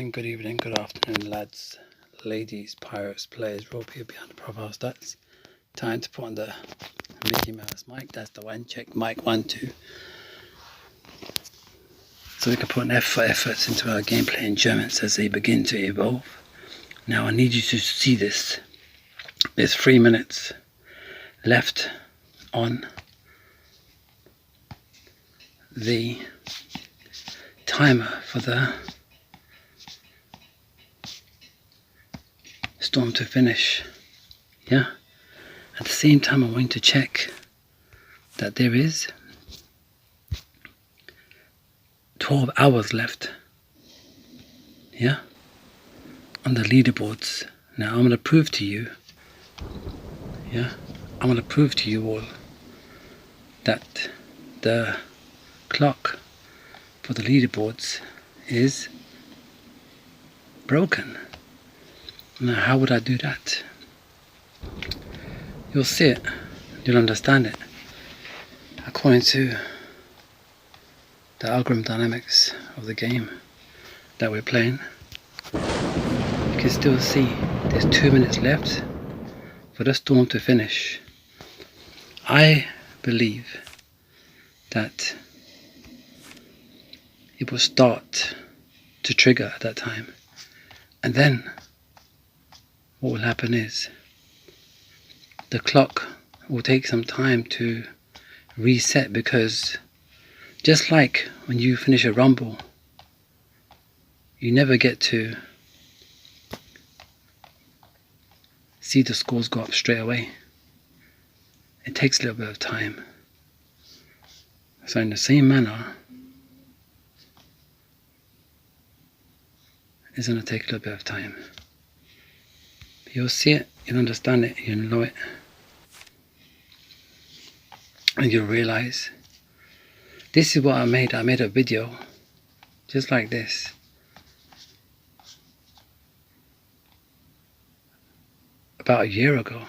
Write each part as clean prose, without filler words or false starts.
morning, good evening, good afternoon, lads, ladies, pirates, players, rope here behind the profile stats. Time to put on the Mickey Mouse mic. That's the one. Check mic 1, 2. So we can put an efforts into our gameplay in German as they begin to evolve. Now I need you to see this. There's 3 minutes left on the timer for the storm to finish. Yeah. At the same time, I'm going to check that there is 12 hours left. Yeah. On the leaderboards. Now I'm going to prove to you. Yeah. I'm going to prove to you all that the clock for the leaderboards is broken. Now how would I do that? You'll see it, you'll understand it. According to the algorithm dynamics of the game that we're playing, you can still see there's 2 minutes left for the storm to finish. I believe that it will start to trigger at that time, and then what will happen is the clock will take some time to reset, because just like when you finish a rumble, you never get to see the scores go up straight away. It takes a little bit of time. So in the same manner, it's going to take a little bit of time. You'll see it, you'll understand it, you'll know it. And you'll realize, this is what I made. I made a video just like this about a year ago,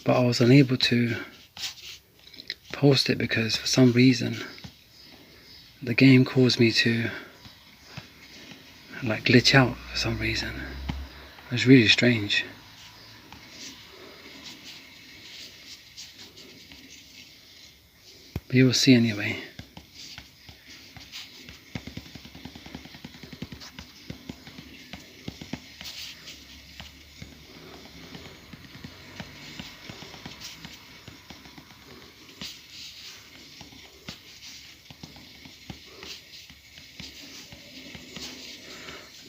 but I was unable to post it because for some reason the game caused me to like glitch out for some reason. It was really strange. But you will see anyway.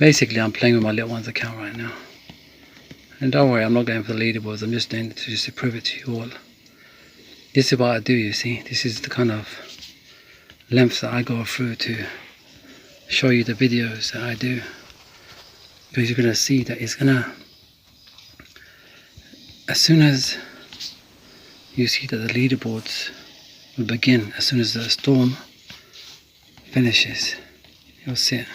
Basically, I'm playing with my little one's account right now. And don't worry, I'm not going for the leaderboards. I'm just doing it to prove it to you all. This is what I do, you see. This is the kind of lengths that I go through to show you the videos that I do. Because you're going to see that it's going to, as soon as you see that the leaderboards will begin, as soon as the storm finishes, you'll see it.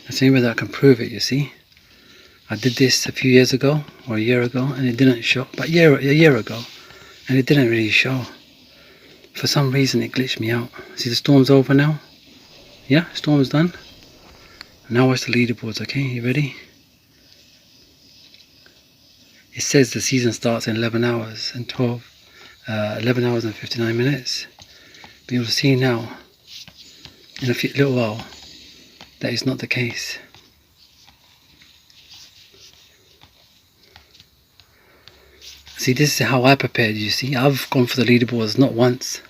The same way that I can prove it, you see. I did this a few years ago, or a year ago, and it didn't show. But a year ago, and it didn't really show. For some reason, it glitched me out. See, the storm's over now. Yeah, storm's done. Now watch the leaderboards, okay? You ready? It says the season starts in 11 hours and 11 hours and 59 minutes. But you'll see now, in a little while, that is not the case. See, this is how I prepared, you see. I've gone for the leaderboards not once,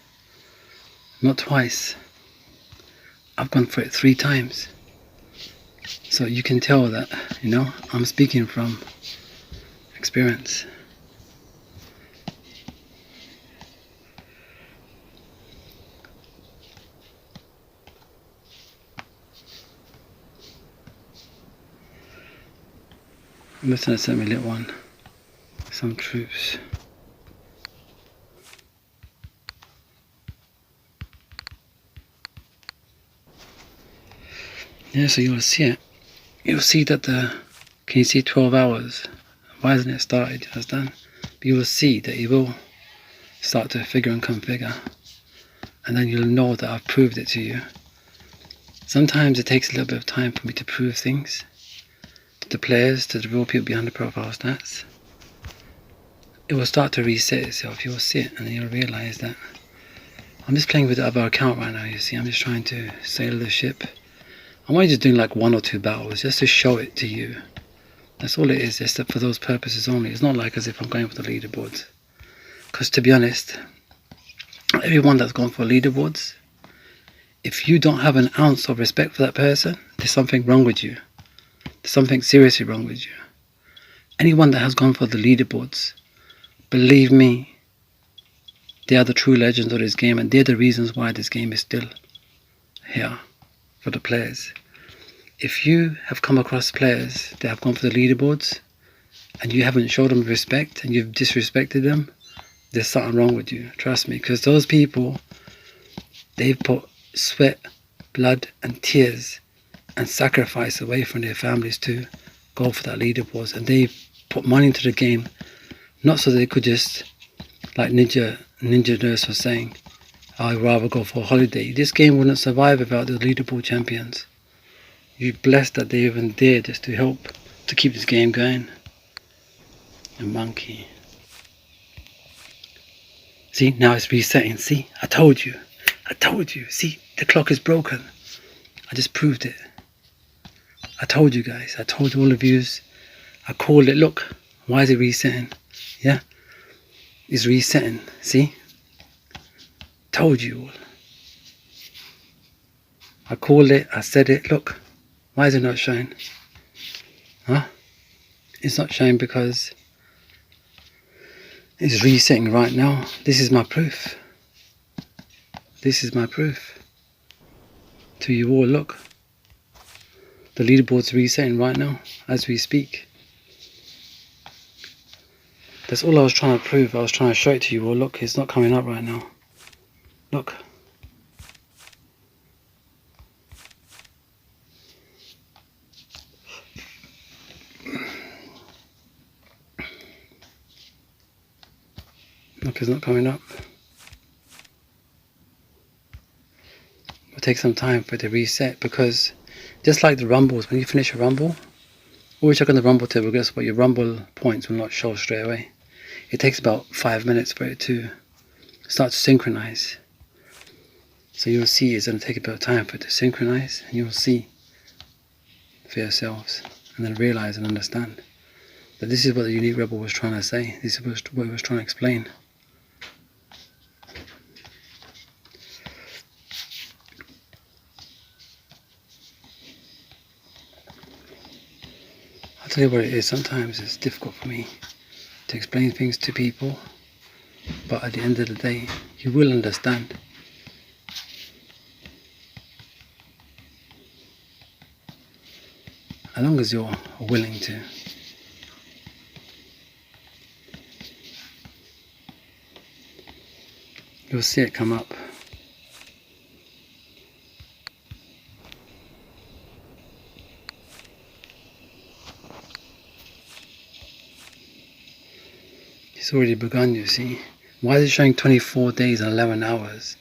not twice. I've gone for it 3 times. So you can tell that, you know, I'm speaking from experience. I'm just going to send my little one some troops. Yeah, so you'll see it. You'll see that can you see 12 hours? Why hasn't it started? Just done. But you will see that it will start to figure and configure. and then you'll know that I've proved it to you. Sometimes it takes a little bit of time for me to prove things to the players, to the real people behind the profile stats. It will start to reset itself. You'll see it, and then you'll realise that I'm just playing with the other account right now, you see. I'm just trying to sail the ship. I'm only just doing like 1 or 2 battles just to show it to you. That's all it is, just for those purposes only. It's not like as if I'm going for the leaderboards. Because to be honest, everyone that's gone for leaderboards, if you don't have an ounce of respect for that person, there's something wrong with you. There's something seriously wrong with you. Anyone that has gone for the leaderboards, believe me, they are the true legends of this game, and they're the reasons why this game is still here for the players. If you have come across players that have gone for the leaderboards and you haven't showed them respect and you've disrespected them, there's something wrong with you. Trust me, because those people, they've put sweat, blood and tears and sacrifice away from their families to go for that leaderboards, and they've put money into the game, not so they could just, like Ninja Nurse was saying, I'd rather go for a holiday. This game wouldn't survive without the leaderboard champions. You're blessed that they're even there just to help to keep this game going. A monkey. See, now it's resetting. See, I told you. See, the clock is broken. I just proved it. I told you guys. I told all of yous. I called it. Look, why is it resetting? Yeah, it's resetting. See, told you all. I called it. I said it. Look, why is it not showing? Huh? It's not showing because it's resetting right now. This is my proof. This is my proof to you all. Look, the leaderboard's resetting right now as we speak. That's all I was trying to prove. I was trying to show it to you all. Look, it's not coming up right now. Look. Look, it's not coming up. It'll take some time for it to reset, because just like the rumbles, when you finish a rumble, always check on the rumble table, guess what, your rumble points will not show straight away. It takes about 5 minutes for it to start to synchronize. So you'll see it's going to take a bit of time for it to synchronize, and you'll see for yourselves, and then realize and understand that this is what the Unique Rebel was trying to say. This is what he was trying to explain. I'll tell you what it is, sometimes it's difficult for me to explain things to people, but at the end of the day, you will understand. As long as you're willing to. You'll see it come up. It's already begun, you see. Why is it showing 24 days and 11 hours?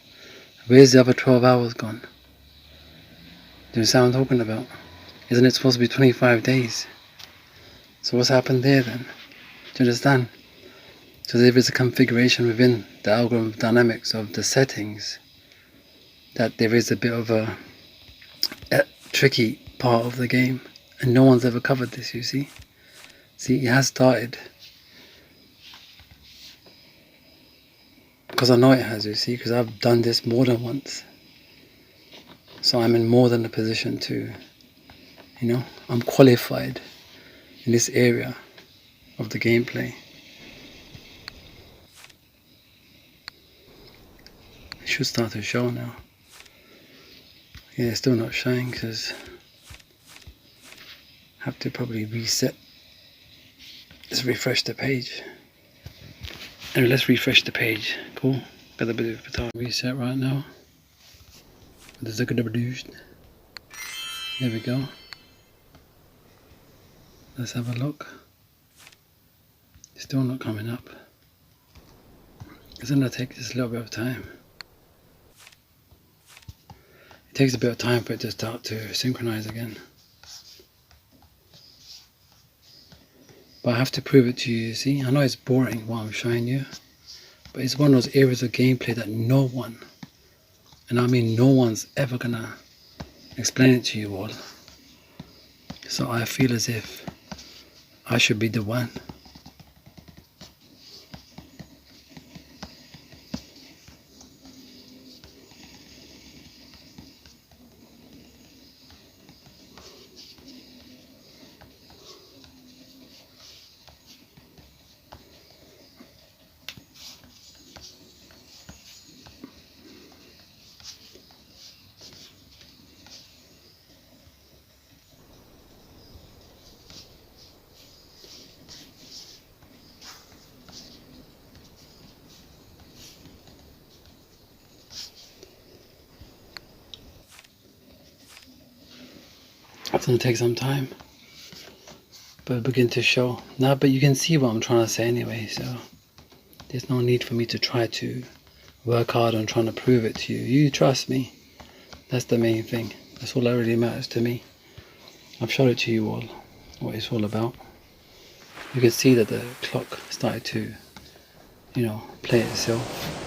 Where's the other 12 hours gone? Do you understand what I'm talking about? Isn't it supposed to be 25 days? So what's happened there then? Do you understand? So there is a configuration within the algorithm dynamics of the settings that there is a bit of a tricky part of the game, and no one's ever covered this, you see. See, it has started. Because I know it has, you see, because I've done this more than once. So I'm in more than a position to, I'm qualified in this area of the gameplay. It should start to show now. Yeah, it's still not showing because I have to probably reset. Let's refresh the page. Anyway, let's refresh the page. Cool. Got a bit of a reset right now. There we go. Let's have a look. It's still not coming up. It's going to take just a little bit of time. It takes a bit of time for it to start to synchronize again. But I have to prove it to you, see? I know it's boring what I'm showing you, but it's one of those areas of gameplay that no one, and I mean no one's ever gonna explain it to you all. So I feel as if I should be the one. It's going to take some time, but it'll begin to show. Now, but you can see what I'm trying to say anyway, so there's no need for me to try to work hard on trying to prove it to you. You trust me. That's the main thing. That's all that really matters to me. I've showed it to you all, what it's all about. You can see that the clock started to, play itself.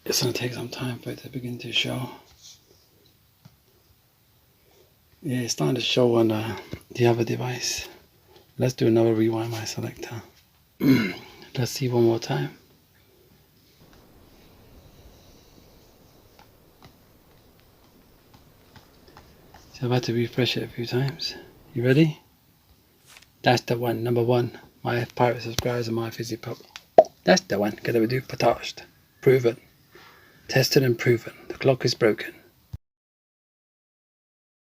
It's going to take some time for it to begin to show. Yeah, it's starting to show on the other device. Let's do another rewind my selector. Let's see one more time. So I've had to refresh it a few times. You ready? That's the one, number one. My pirate subscribers and my fizzy pop. That's the one. Gotta do patached. Proven. Tested and proven. The clock is broken.